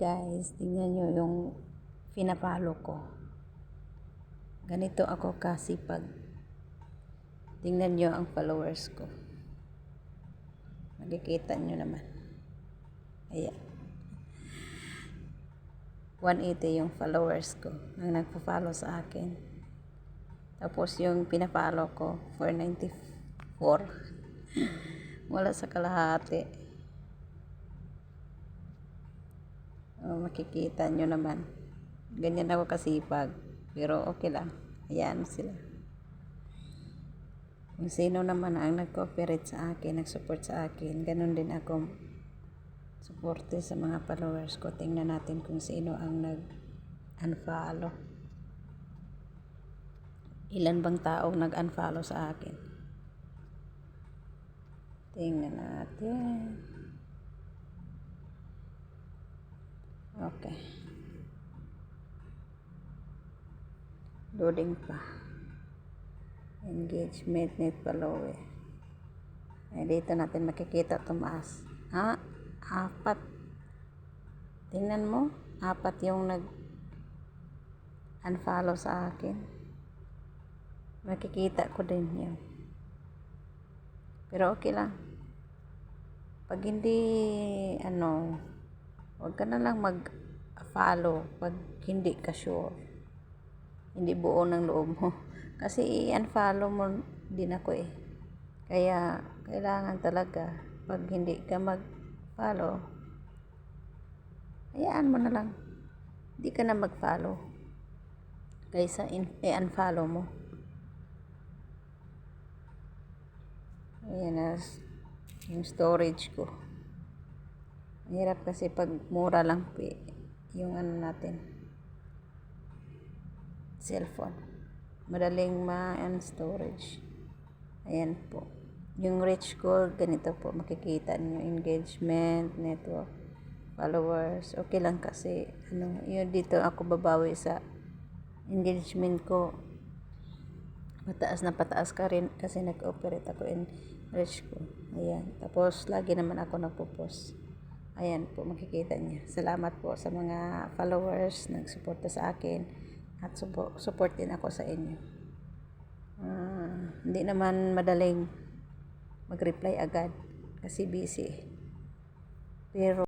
Guys, tingnan nyo yung pinapalo ko. Ganito ako kasipag. Tingnan nyo ang followers ko. Makikita nyo naman. Ayan. 180 yung followers ko ang nagpo-follow sa akin. Tapos yung pinapalo ko, 494. Wala sa kalahati. Makikita nyo naman. Ganyan ako kasipag. Pero okay lang. Ayan sila. Kung sino naman ang nag-cooperate sa akin, nag-support sa akin, ganun din ako suporte sa mga followers ko. Tingnan natin kung sino ang nag-unfollow. Ilan bang taong nag-unfollow sa akin? Tingnan natin. Okay. Loading pa. Engagement net follower. Ay, dito natin makikita tumaas. 4. Tingnan mo, 4 yung nag-unfollow sa akin. Makikita ko din yun. Pero okay lang. Pag hindi, huwag ka na lang mag-follow pag hindi ka sure. Hindi buo ng loob mo. Kasi i-unfollow mo din ako eh. Kaya, kailangan talaga, pag hindi ka mag-follow, hayaan mo na lang. Hindi ka na mag-follow. Kaysa i-unfollow mo. Ayan na, yung storage ko. Mahirap kasi pag mura lang yung natin. Cellphone. Madaling ma-storage. Ayan po. Yung reach ko, ganito po. Makikita niyo engagement, network, followers. Okay lang kasi, yun dito ako babawi sa engagement ko. Pataas na pataas ka rin kasi nag-operate ako in reach ko. Ayan. Tapos, lagi naman ako nagpo-post. Ayan po, makikita niya. Salamat po sa mga followers, nagsuporta sa akin, at support din ako sa inyo. Hindi naman madaling mag-reply agad kasi busy. Pero